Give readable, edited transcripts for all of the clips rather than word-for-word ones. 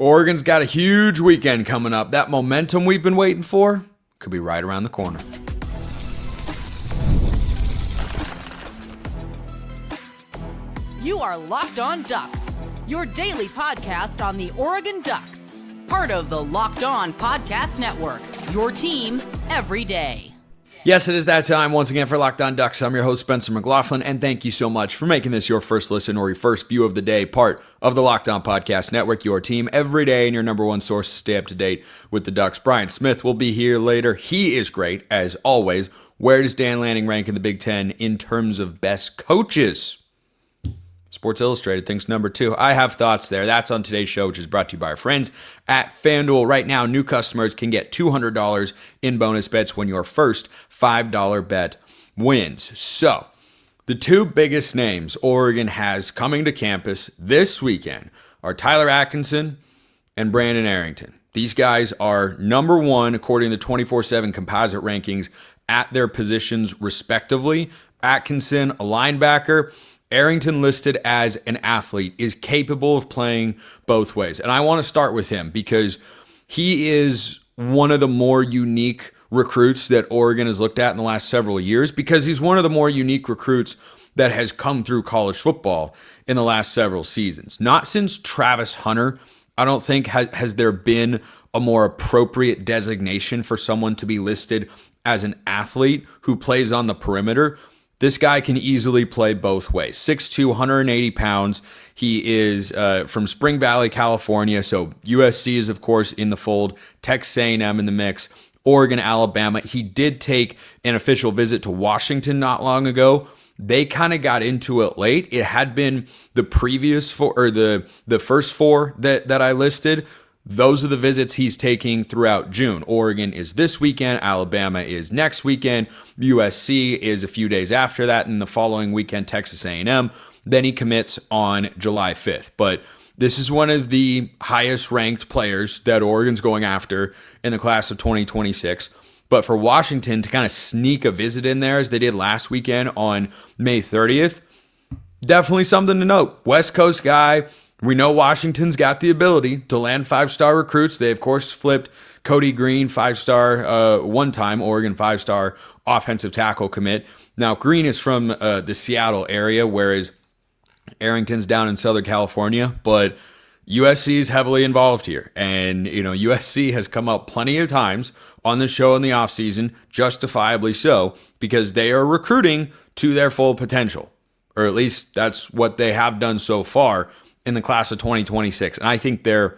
Oregon's got a huge weekend coming up. That momentum we've been waiting for could be right around the corner. You are Locked On Ducks, your daily podcast on the Oregon Ducks. Part of the Locked On Podcast Network, your team every day. Yes, it is that time once again for Locked On Ducks. I'm your host, Spencer McLaughlin, and thank you so much for making this your first listen or your first view of the day, part of the Locked On Podcast Network, your team every day and your number one source to stay up to date with the Ducks. Brian Smith will be here later. He is great, as always. Where does Dan Lanning rank in the Big Ten in terms of best coaches? Sports Illustrated thinks number 2. I have thoughts there. That's on today's show, which is brought to you by our friends at FanDuel. Right now, new customers can get $200 in bonus bets when your first $5 bet wins. So, the two biggest names Oregon has coming to campus this weekend are Tyler Atkinson and Brandon Arrington. These guys are number 1 according to the 24/7 composite rankings at their positions respectively. Atkinson, a linebacker. Arrington, listed as an athlete, is capable of playing both ways. And I want to start with him because he is one of the more unique recruits that Oregon has looked at in the last several years, because he's one of the more unique recruits that has come through college football in the last several seasons. Not since Travis Hunter, I don't think, has there been a more appropriate designation for someone to be listed as an athlete who plays on the perimeter. This guy can easily play both ways. 6'2", 180 pounds. He is from Spring Valley, California. So USC is, of course, in the fold. Texas A&M in the mix. Oregon, Alabama. He did take an official visit to Washington not long ago. They kind of got into it late. It had been the previous 4, or the first 4 that I listed. Those are the visits he's taking throughout June. Oregon is this weekend. Alabama is next weekend. USC is a few days after that. And the following weekend, Texas A&M. Then he commits on July 5th. But this is one of the highest ranked players that Oregon's going after in the class of 2026. But for Washington to kind of sneak a visit in there, as they did last weekend on May 30th, definitely something to note. West Coast guy. We know Washington's got the ability to land 5-star recruits. They, of course, flipped Cody Green, 5-star one time, Oregon 5-star offensive tackle commit. Now, Green is from the Seattle area, whereas Arrington's down in Southern California. But USC is heavily involved here. And, USC has come up plenty of times on the show in the offseason, justifiably so, because they are recruiting to their full potential. Or at least that's what they have done so far in the class of 2026. And I think their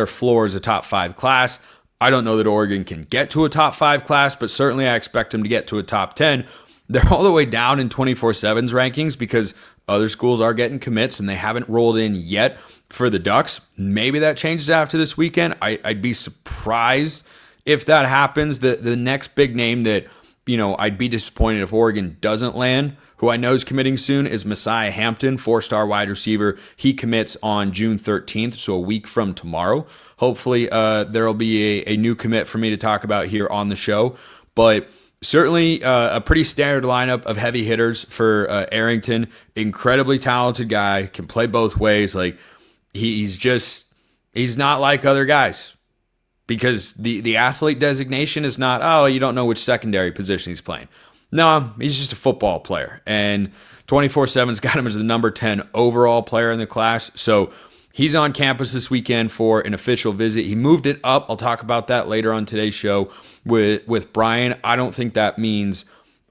floor is a top 5 class. I don't know that Oregon can get to a top 5 class, but certainly I expect them to get to a top 10. They're all the way down in 24/7's rankings because other schools are getting commits and they haven't rolled in yet for the Ducks. Maybe that changes after this weekend. I'd be surprised if that happens. The next big name that, I'd be disappointed if Oregon doesn't land, who I know is committing soon, is Messiah Hampton, 4-star wide receiver. He commits on June 13th, so a week from tomorrow. Hopefully there will be a new commit for me to talk about here on the show. But certainly a pretty standard lineup of heavy hitters for Arrington. Incredibly talented guy, can play both ways. Like he's not like other guys. Because the athlete designation is not, you don't know which secondary position he's playing. No, he's just a football player. And 24/7's got him as the number 10 overall player in the class. So he's on campus this weekend for an official visit. He moved it up. I'll talk about that later on today's show with Brian. I don't think that means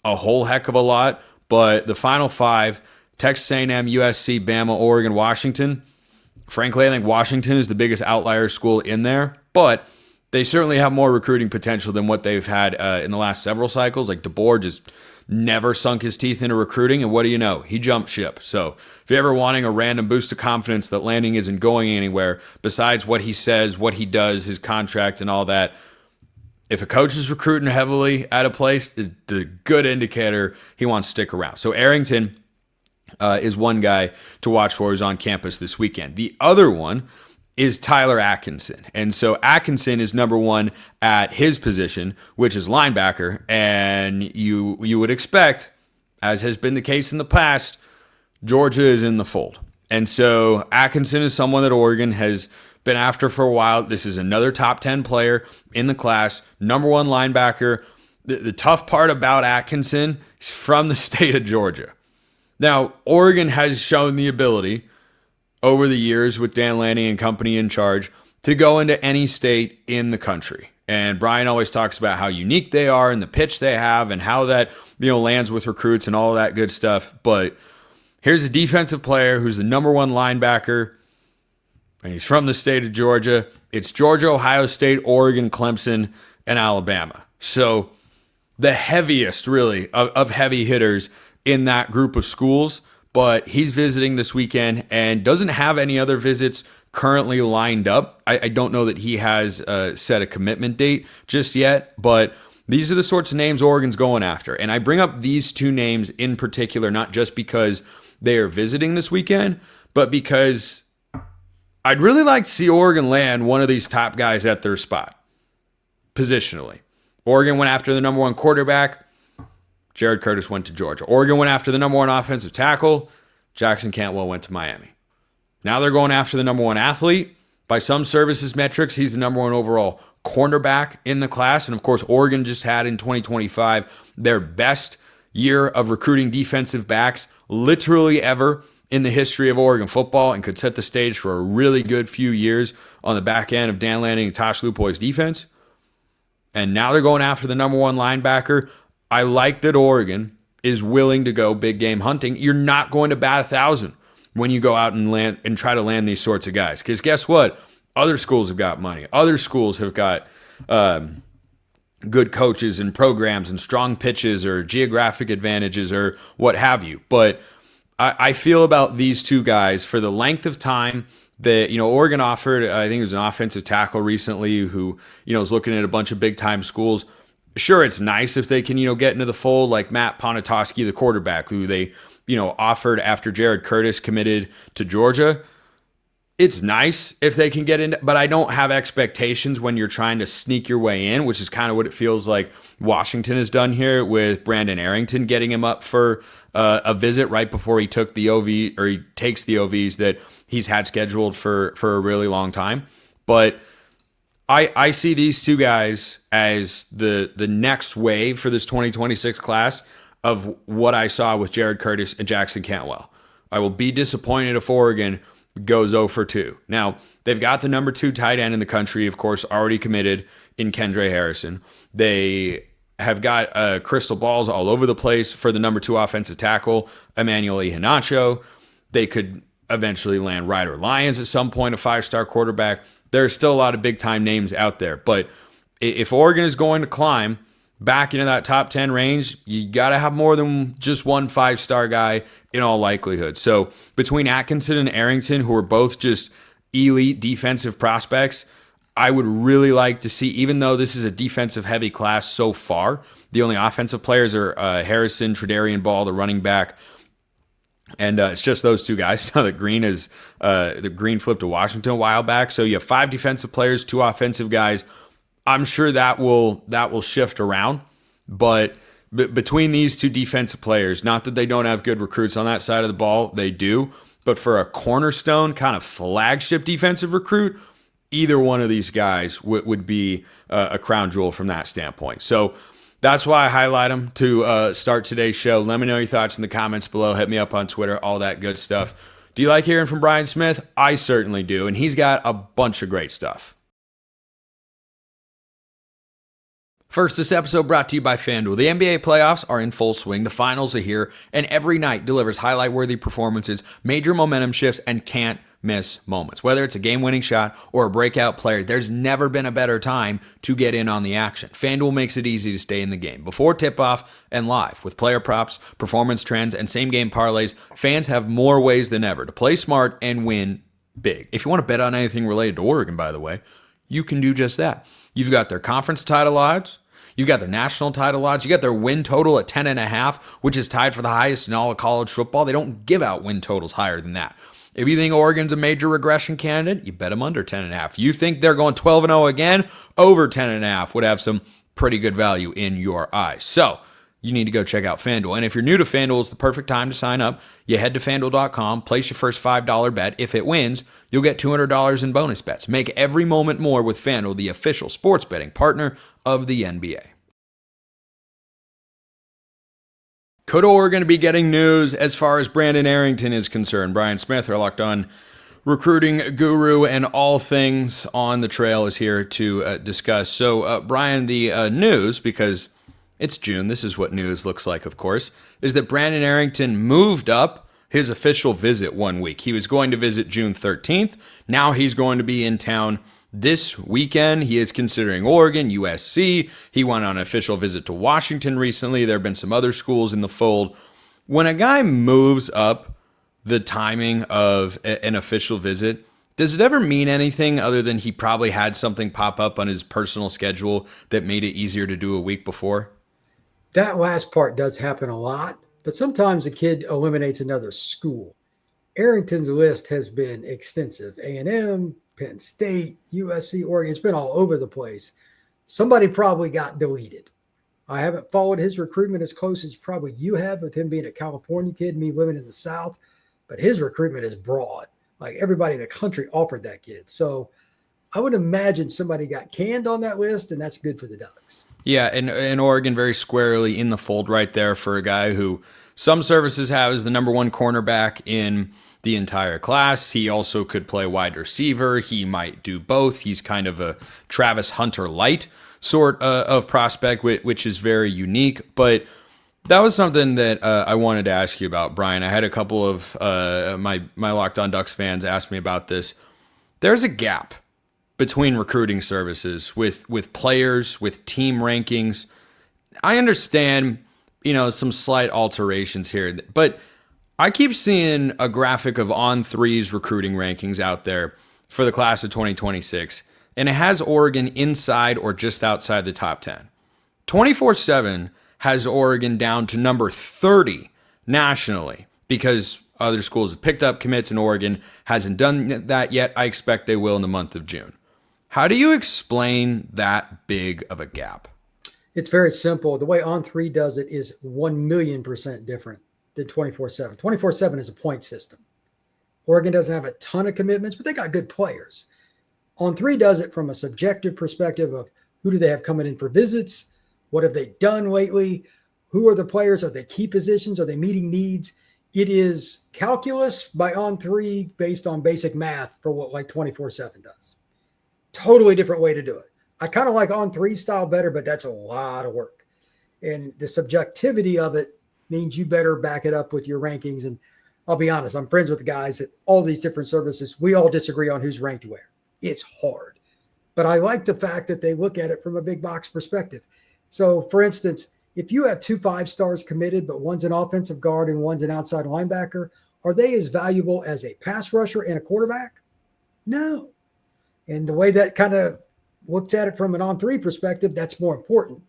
a whole heck of a lot. But the final 5, Texas A&M, USC, Bama, Oregon, Washington. Frankly, I think Washington is the biggest outlier school in there. But they certainly have more recruiting potential than what they've had in the last several cycles. Like DeBoer just never sunk his teeth into recruiting, and what do you know? He jumped ship. So if you're ever wanting a random boost of confidence that Lanning isn't going anywhere, besides what he says, what he does, his contract and all that, if a coach is recruiting heavily at a place, it's a good indicator he wants to stick around. So Arrington is one guy to watch for who's on campus this weekend. The other one is Tyler Atkinson. And so Atkinson is number 1 at his position, which is linebacker. And you would expect, as has been the case in the past, Georgia is in the fold. And so Atkinson is someone that Oregon has been after for a while. This is another top 10 player in the class, number one linebacker. The tough part about Atkinson is from the state of Georgia. Now, Oregon has shown the ability over the years with Dan Lanning and company in charge to go into any state in the country. And Brian always talks about how unique they are and the pitch they have and how that, lands with recruits and all that good stuff. But here's a defensive player who's the number one linebacker, and he's from the state of Georgia. It's Georgia, Ohio State, Oregon, Clemson, and Alabama. So the heaviest, really, of heavy hitters in that group of schools. But he's visiting this weekend and doesn't have any other visits currently lined up. I don't know that he has set a commitment date just yet, but these are the sorts of names Oregon's going after. And I bring up these two names in particular, not just because they are visiting this weekend, but because I'd really like to see Oregon land one of these top guys at their spot, positionally. Oregon went after the number one quarterback. Jared Curtis went to Georgia. Oregon went after the number one offensive tackle. Jackson Cantwell went to Miami. Now they're going after the number one athlete. By some services metrics, he's the number one overall cornerback in the class. And of course, Oregon just had in 2025 their best year of recruiting defensive backs literally ever in the history of Oregon football, and could set the stage for a really good few years on the back end of Dan Lanning and Tosh Lupoi's defense. And now they're going after the number one linebacker. I like that Oregon is willing to go big game hunting. You're not going to bat 1,000 when you go out and land and try to land these sorts of guys. Because guess what? Other schools have got money. Other schools have got good coaches and programs and strong pitches or geographic advantages or what have you. But I feel about these two guys for the length of time that, Oregon offered, I think it was an offensive tackle recently who, is looking at a bunch of big time schools. Sure, it's nice if they can, get into the fold like Matt Ponatoski, the quarterback, who they, offered after Jared Curtis committed to Georgia. It's nice if they can get in, but I don't have expectations when you're trying to sneak your way in, which is kind of what it feels like Washington has done here with Brandon Arrington, getting him up for a visit right before he took the OV, or he takes the OVs that he's had scheduled for a really long time. But I see these two guys as the next wave for this 2026 class of what I saw with Jared Curtis and Jackson Cantwell. I will be disappointed if Oregon goes 0 for 2. Now, they've got the number 2 tight end in the country, of course, already committed in Kendra Harrison. They have got crystal balls all over the place for the number 2 offensive tackle, Emmanuel Iheanacho. They could eventually land Ryder Lyons at some point, a 5-star quarterback. There's still a lot of big-time names out there. But if Oregon is going to climb back into that top 10 range, you got to have more than just one 5-star guy in all likelihood. So between Atkinson and Arrington, who are both just elite defensive prospects, I would really like to see, even though this is a defensive-heavy class so far, the only offensive players are Harrison, Tredarian Ball, the running back, and it's just those two guys. Now that the Green flipped to Washington a while back, so you have 5 defensive players, 2 offensive guys. I'm sure that will shift around, but between these 2 defensive players, not that they don't have good recruits on that side of the ball, they do, but for a cornerstone kind of flagship defensive recruit, either one of these guys would be a crown jewel from that standpoint. So that's why I highlight them to start today's show. Let me know your thoughts in the comments below. Hit me up on Twitter, all that good stuff. Do you like hearing from Brian Smith? I certainly do, and he's got a bunch of great stuff. First, this episode brought to you by FanDuel. The NBA playoffs are in full swing. The finals are here, and every night delivers highlight-worthy performances, major momentum shifts, and can't miss moments. Whether it's a game-winning shot or a breakout player, there's never been a better time to get in on the action. FanDuel makes it easy to stay in the game. Before tip-off and live, with player props, performance trends, and same-game parlays, fans have more ways than ever to play smart and win big. If you want to bet on anything related to Oregon, by the way, you can do just that. You've got their conference title odds. You've got their national title odds. You got their win total at 10.5, which is tied for the highest in all of college football. They don't give out win totals higher than that. If you think Oregon's a major regression candidate, you bet them under 10.5. You think they're going 12-0 again, over 10.5 would have some pretty good value in your eyes. So you need to go check out FanDuel. And if you're new to FanDuel, it's the perfect time to sign up. You head to FanDuel.com, place your first $5 bet. If it wins, you'll get $200 in bonus bets. Make every moment more with FanDuel, the official sports betting partner of the NBA. Could Oregon be getting news as far as Brandon Arrington is concerned? Brian Smith, our Locked On recruiting guru and all things on the trail, is here to discuss. So, Brian, the news, because it's June, this is what news looks like, of course, is that Brandon Arrington moved up his official visit 1 week. He was going to visit June 13th. Now he's going to be in town this weekend. He is considering Oregon, USC. He went on an official visit to Washington recently. There have been some other schools in the fold. When a guy moves up the timing of an official visit, does it ever mean anything other than he probably had something pop up on his personal schedule that made it easier to do a week before? That last part does happen a lot, but sometimes a kid eliminates another school. Arrington's list has been extensive. A&M, Penn State, USC, Oregon. It's been all over the place. Somebody probably got deleted. I haven't followed his recruitment as close as probably you have, with him being a California kid, me living in the South, but his recruitment is broad. Like, everybody in the country offered that kid. So I would imagine somebody got canned on that list, and that's good for the Ducks. Yeah, and Oregon very squarely in the fold right there for a guy who some services have as the number one cornerback in the entire class. He also could play wide receiver. He might do both. He's kind of a Travis Hunter light sort of prospect, which is very unique. But that was something that I wanted to ask you about, Brian. I had a couple of my Locked On Ducks fans ask me about this. There's a gap between recruiting services with players, with team rankings. I understand, some slight alterations here, but I keep seeing a graphic of On3's recruiting rankings out there for the class of 2026, and it has Oregon inside or just outside the top 10. 24/7 has Oregon down to number 30 nationally because other schools have picked up commits and Oregon hasn't done that yet. I expect they will in the month of June. How do you explain that big of a gap? It's very simple. The way On3 does it is 1,000,000% different than 24/7. 24/7 is a point system. Oregon doesn't have a ton of commitments, but they got good players. On3 does it from a subjective perspective of who do they have coming in for visits? What have they done lately? Who are the players? Are they key positions? Are they meeting needs? It is calculus by On3 based on basic math for what like 24/7 does. Totally different way to do it. I kind of like On3 style better, but that's a lot of work. And the subjectivity of it means you better back it up with your rankings. And I'll be honest, I'm friends with the guys at all these different services. We all disagree on who's ranked where. It's hard. But I like the fact that they look at it from a big box perspective. So, for instance, if you have 2 5-stars committed, but one's an offensive guard and one's an outside linebacker, are they as valuable as a pass rusher and a quarterback? No. And the way that kind of looks at it from an On3 perspective, that's more important.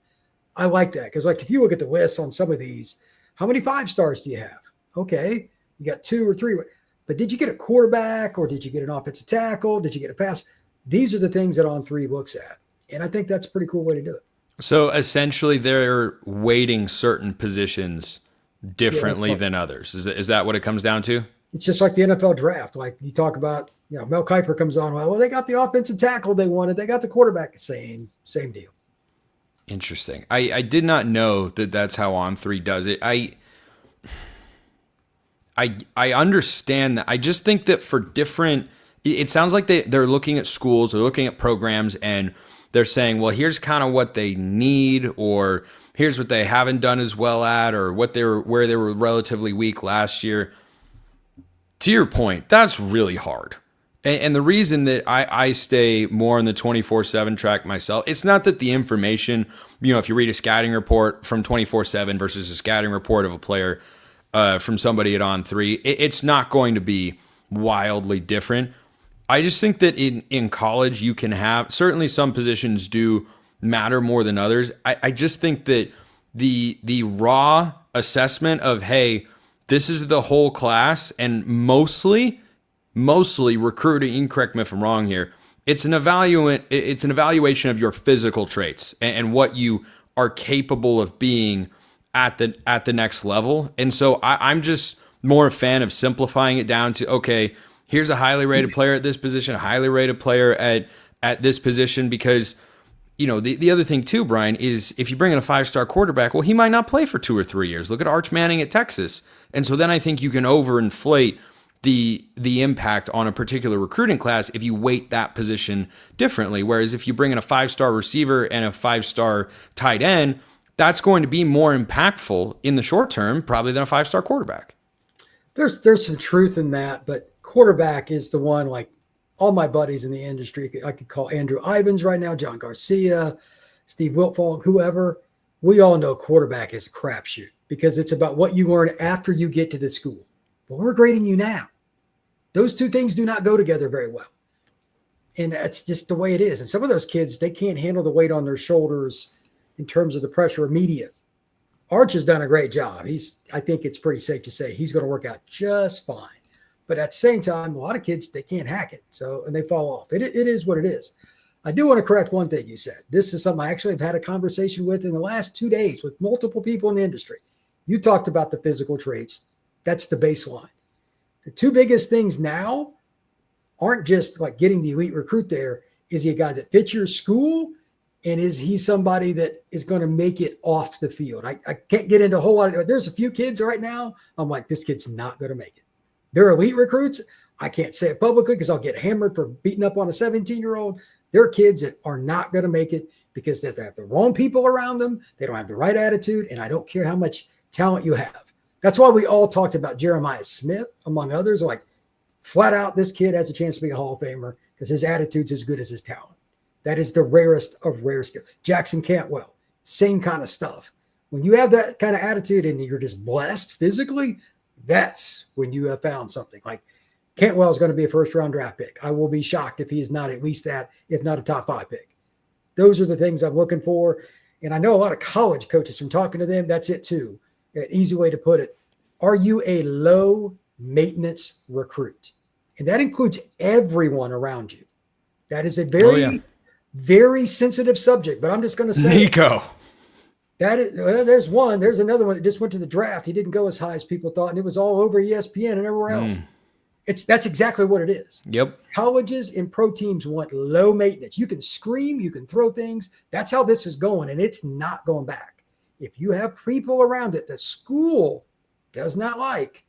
I like that because, like, if you look at the lists on some of these, how many 5-stars do you have? Okay, you got 2 or 3. But did you get a quarterback or did you get an offensive tackle? Did you get a pass? These are the things that On3 looks at. And I think that's a pretty cool way to do it. So essentially they're weighting certain positions differently than others. Is that what it comes down to? It's just like the NFL draft. Like you talk about, Mel Kiper comes on. Well, they got the offensive tackle they wanted. They got the quarterback. Same deal. Interesting. I did not know that that's how On3 does it. I understand that. I just think that for different, it sounds like they're looking at schools, they're looking at programs, and they're saying, well, here's kind of what they need, or here's what they haven't done as well at, or where they were relatively weak last year. To your point, that's really hard. And the reason that I stay more on the 24/7 track myself, it's not that the information, if you read a scouting report from 24/7 versus a scouting report of a player from somebody at On3, it's not going to be wildly different. I just think that in college you can have, certainly some positions do matter more than others. I just think that the raw assessment of, hey, this is the whole class, and mostly recruiting, and correct me if I'm wrong here, it's an evaluation of your physical traits and what you are capable of being at the next level. And so I'm just more a fan of simplifying it down to, okay, here's a highly rated player at this position, a highly rated player at this position, because the other thing too, Brian, is if you bring in a 5-star quarterback, well, he might not play for 2 or 3 years. Look at Arch Manning at Texas. And so then I think you can overinflate the impact on a particular recruiting class if you weight that position differently. Whereas if you bring in a 5-star receiver and a 5-star tight end, that's going to be more impactful in the short term, probably, than a 5-star quarterback. There's some truth in that, but quarterback is the one, like all my buddies in the industry, I could call Andrew Ivins right now, John Garcia, Steve Wiltfong, whoever. We all know quarterback is a crapshoot because it's about what you learn after you get to the school. But we're grading you now. Those two things do not go together very well. And that's just the way it is. And some of those kids, they can't handle the weight on their shoulders in terms of the pressure immediate. Arch has done a great job. I think it's pretty safe to say he's going to work out just fine. But at the same time, a lot of kids, they can't hack it. And they fall off. It is what it is. I do want to correct one thing you said. This is something I actually have had a conversation with in the last 2 days with multiple people in the industry. You talked about the physical traits. That's the baseline. The two biggest things now aren't just like getting the elite recruit there. Is he a guy that fits your school? And is he somebody that is going to make it off the field? I can't get into a whole lot of – there's a few kids right now. I'm like, this kid's not going to make it. They're elite recruits. I can't say it publicly because I'll get hammered for beating up on a 17-year-old. They're kids that are not going to make it because they have the wrong people around them. They don't have the right attitude, and I don't care how much talent you have. That's why we all talked about Jeremiah Smith, among others. Like, flat out, this kid has a chance to be a Hall of Famer because his attitude's as good as his talent. That is the rarest of rare skill. Jackson Cantwell, same kind of stuff. When you have that kind of attitude and you're just blessed physically, that's when you have found something. Like, Cantwell is going to be a first-round draft pick. I will be shocked if he is not at least that, if not a top 5 pick. Those are the things I'm looking for. And I know a lot of college coaches, from talking to them, that's it too. An easy way to put it. Are you a low-maintenance recruit? And that includes everyone around you. That is a very sensitive subject, but I'm just going to say Nico. There's one. There's another one that just went to the draft. He didn't go as high as people thought, and it was all over ESPN and everywhere else. That's exactly what it is. Yep. Colleges and pro teams want low maintenance. You can scream, you can throw things. That's how this is going, and it's not going back. If you have people around it that school does not like,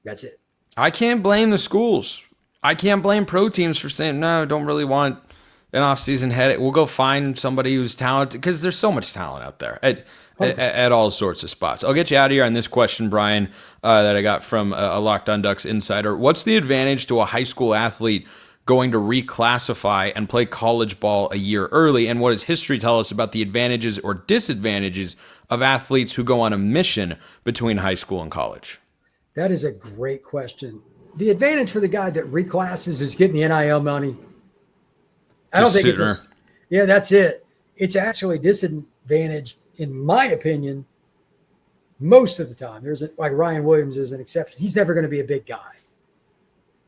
that's it. I can't blame the schools. I can't blame pro teams for saying, no, don't really want an off-season headache. We'll go find somebody who's talented, because there's so much talent out there at all sorts of spots. I'll get you out of here on this question, Brian, that I got from a Locked On Ducks insider. What's the advantage to a high school athlete going to reclassify and play college ball a year early? And what does history tell us about the advantages or disadvantages of athletes who go on a mission between high school and college? That is a great question. The advantage for the guy that reclasses is getting the NIL money. I don't think it's – yeah, that's it. It's actually disadvantaged, in my opinion, most of the time. Like Ryan Williams is an exception. He's never going to be a big guy.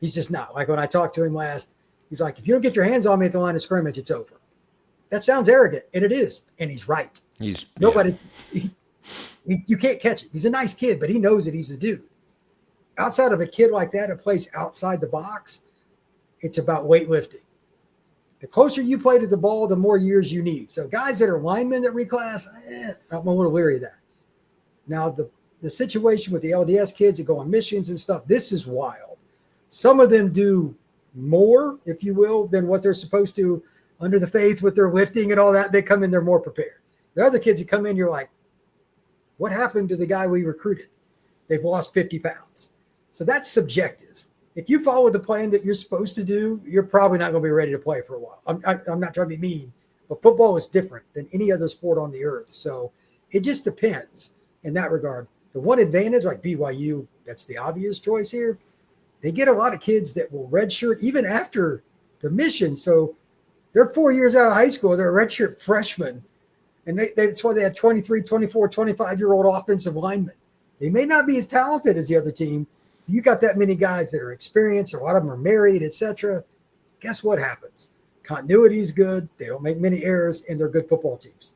He's just not. Like when I talked to him last, he's like, if you don't get your hands on me at the line of scrimmage, it's over. That sounds arrogant, and it is, and he's right. You can't catch it. He's a nice kid, but he knows that he's a dude. Outside of a kid like that who plays outside the box, it's about weightlifting. The closer you play to the ball, the more years you need. So guys that are linemen that reclass, I'm a little leery of that. Now, the situation with the LDS kids that go on missions and stuff, this is wild. Some of them do more, if you will, than what they're supposed to under the faith with their lifting and all that. They come in, they're more prepared. The other kids that come in, you're like, what happened to the guy we recruited? They've lost 50 pounds. So that's subjective. If you follow the plan that you're supposed to do, you're probably not going to be ready to play for a while. I'm not trying to be mean, but football is different than any other sport on the earth. So it just depends in that regard. The one advantage, like BYU, that's the obvious choice here. They get a lot of kids that will redshirt even after the mission. So they're 4 years out of high school. They're a redshirt freshmen. And that's why they had 23, 24, 25-year-old offensive linemen. They may not be as talented as the other team. You got that many guys that are experienced, a lot of them are married, etc. Guess what happens? Continuity is good. They don't make many errors, and they're good football teams.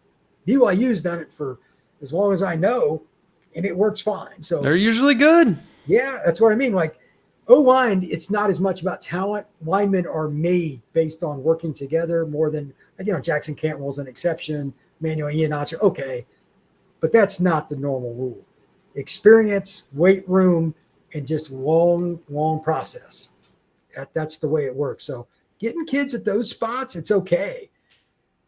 BYU's done it for as long as I know, and it works fine. So they're usually good. Yeah, that's what I mean. Like O-line, it's not as much about talent. Linemen are made based on working together more than, Jackson Cantwell's an exception. Manuel Iheanacho, okay. But that's not the normal rule. Experience, weight room, and just long process. That's the way it works. So getting kids at those spots, it's okay.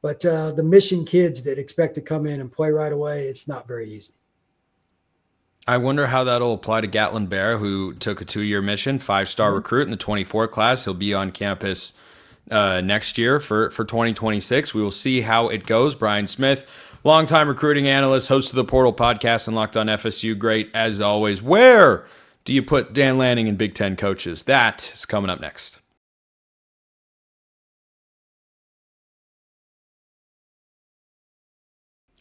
But the mission kids that expect to come in and play right away, it's not very easy. I wonder how that'll apply to Gatlin Bear, who took a 2-year mission, 5-star recruit in the 24 class. He'll be on campus next year for 2026. We will see how it goes. Brian Smith, longtime recruiting analyst, host of the Portal Podcast and Locked on FSU. Great as always. Where do you put Dan Lanning and Big Ten coaches? That is coming up next.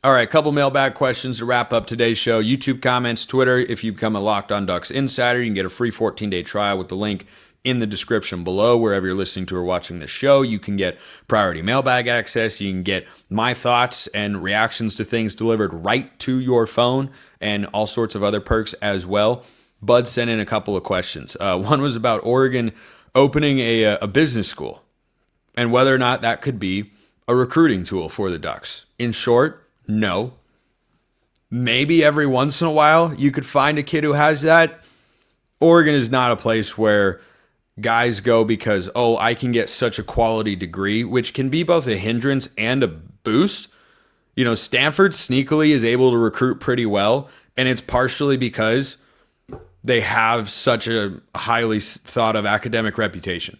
All right, a couple mailbag questions to wrap up today's show. YouTube comments, Twitter. If you become a Locked on Ducks insider, you can get a free 14-day trial with the link in the description below. Wherever you're listening to or watching the show, you can get priority mailbag access. You can get my thoughts and reactions to things delivered right to your phone and all sorts of other perks as well. Bud sent in a couple of questions. One was about Oregon opening a business school and whether or not that could be a recruiting tool for the Ducks. In short, no. Maybe every once in a while you could find a kid who has that. Oregon is not a place where guys go because, I can get such a quality degree, which can be both a hindrance and a boost. Stanford sneakily is able to recruit pretty well, and it's partially because they have such a highly thought of academic reputation.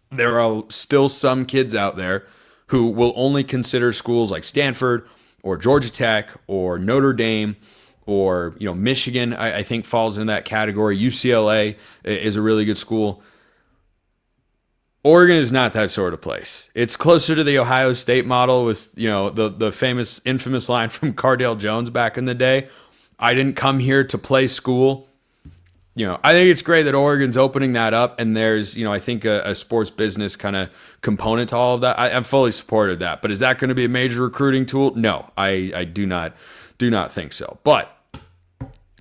There are still some kids out there who will only consider schools like Stanford or Georgia Tech or Notre Dame or, Michigan, I think falls in that category. UCLA is a really good school. Oregon is not that sort of place. It's closer to the Ohio State model with, the infamous line from Cardale Jones back in the day. I didn't come here to play school. I think it's great that Oregon's opening that up, and there's, I think a sports business kind of component to all of that. I'm fully supported that, but is that going to be a major recruiting tool? No, I do not think so. But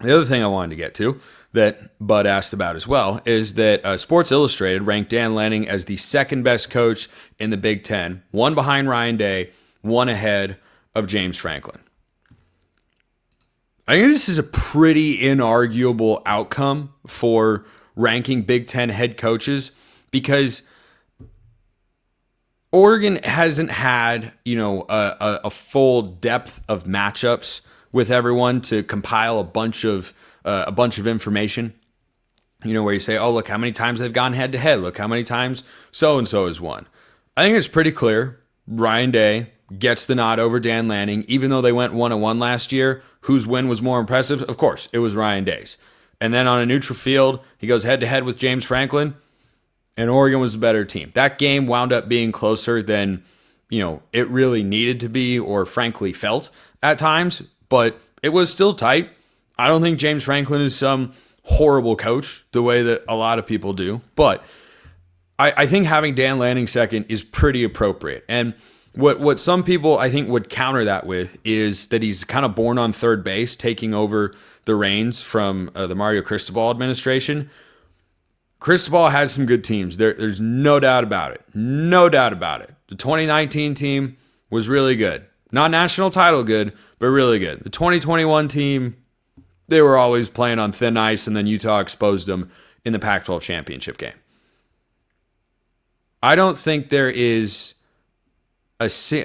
the other thing I wanted to get to that Bud asked about as well is that Sports Illustrated ranked Dan Lanning as the second best coach in the Big Ten, one behind Ryan Day, one ahead of James Franklin. I think this is a pretty inarguable outcome for ranking Big Ten head coaches because Oregon hasn't had, a full depth of matchups with everyone to compile a bunch of information. Where you say, look how many times they've gone head to head. Look how many times so-and-so has won. I think it's pretty clear. Ryan Day gets the nod over Dan Lanning, even though they went 1-1 last year. Whose win was more impressive? Of course, it was Ryan Day's. And then on a neutral field, he goes head-to-head with James Franklin, and Oregon was the better team. That game wound up being closer than, it really needed to be or frankly felt at times, but it was still tight. I don't think James Franklin is some horrible coach the way that a lot of people do, but I think having Dan Lanning second is pretty appropriate. And what some people I think would counter that with is that he's kind of born on third base, taking over the reins from the Mario Cristobal administration. Cristobal had some good teams. There's no doubt about it. No doubt about it. The 2019 team was really good. Not national title good, but really good. The 2021 team, they were always playing on thin ice, and then Utah exposed them in the Pac-12 championship game. I don't think there is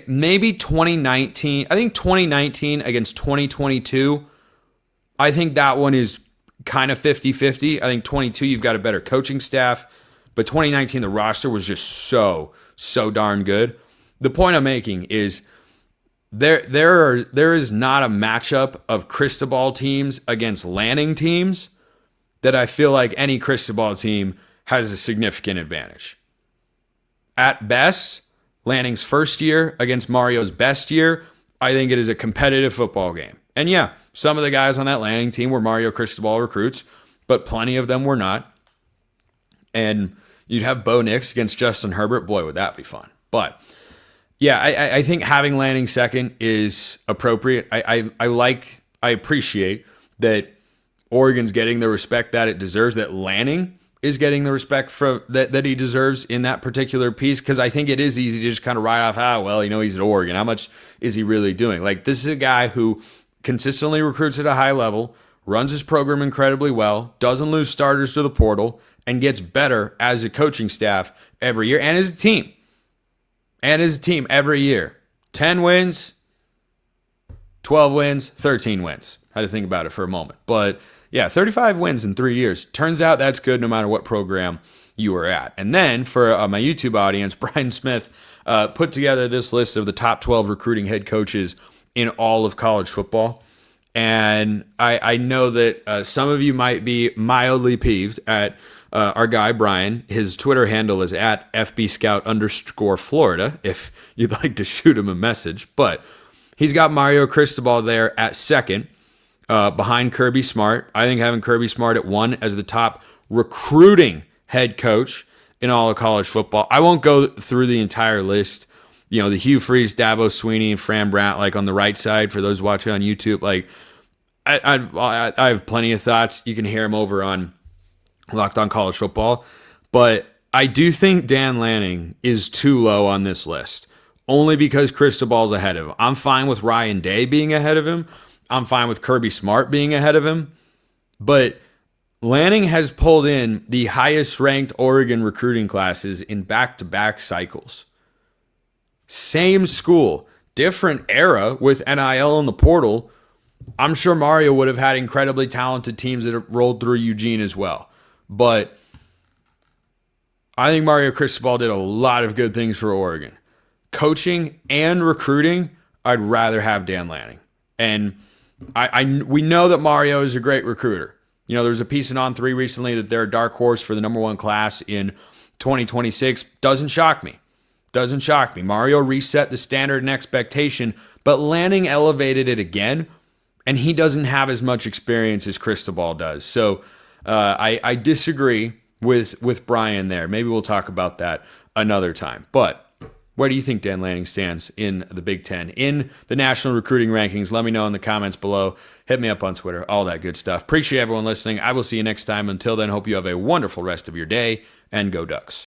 maybe 2019. I think 2019 against 2022, I think that one is kind of 50-50. I think 22, you've got a better coaching staff, but 2019, the roster was just so darn good. The point I'm making is there is not a matchup of Cristobal teams against Lanning teams that I feel like any Cristobal team has a significant advantage. At best, Lanning's first year against Mario's best year, I think it is a competitive football game. And yeah, some of the guys on that Lanning team were Mario Cristobal recruits, but plenty of them were not. And you'd have Bo Nix against Justin Herbert. Boy, would that be fun. But Yeah, I think having Lanning second is appropriate. I appreciate that Oregon's getting the respect that it deserves, that Lanning is getting the respect that he deserves in that particular piece, because I think it is easy to just kind of write off, he's at Oregon. How much is he really doing? Like, this is a guy who consistently recruits at a high level, runs his program incredibly well, doesn't lose starters to the portal, and gets better as a coaching staff every year and as a team. Every year. 10 wins, 12 wins, 13 wins. I had to think about it for a moment. But yeah, 35 wins in 3 years. Turns out that's good no matter what program you were at. And then for my YouTube audience, Brian Smith put together this list of the top 12 recruiting head coaches in all of college football. And I know that some of you might be mildly peeved at our guy, Brian. His Twitter handle is at FBScout_Florida, if you'd like to shoot him a message. But he's got Mario Cristobal there at second, behind Kirby Smart. I think having Kirby Smart at 1 as the top recruiting head coach in all of college football. I won't go through the entire list. You know, the Hugh Freeze, Dabo Sweeney, and Fran Brandt, like on the right side for those watching on YouTube. Like, I have plenty of thoughts. You can hear them over on Locked On College Football. But I do think Dan Lanning is too low on this list, only because Cristobal's ahead of him. I'm fine with Ryan Day being ahead of him. I'm fine with Kirby Smart being ahead of him. But Lanning has pulled in the highest ranked Oregon recruiting classes in back-to-back cycles. Same school, different era with NIL in the portal. I'm sure Mario would have had incredibly talented teams that have rolled through Eugene as well. But I think Mario Cristobal did a lot of good things for Oregon. Coaching and recruiting, I'd rather have Dan Lanning. And we know that Mario is a great recruiter. You know, there was a piece in On3 recently that they're a dark horse for the number 1 class in 2026. Doesn't shock me. Mario reset the standard and expectation, but Lanning elevated it again, and he doesn't have as much experience as Cristobal does. So I disagree with Brian there. Maybe we'll talk about that another time. But where do you think Dan Lanning stands in the Big Ten, in the national recruiting rankings? Let me know in the comments below. Hit me up on Twitter, all that good stuff. Appreciate everyone listening. I will see you next time. Until then, hope you have a wonderful rest of your day, and go Ducks.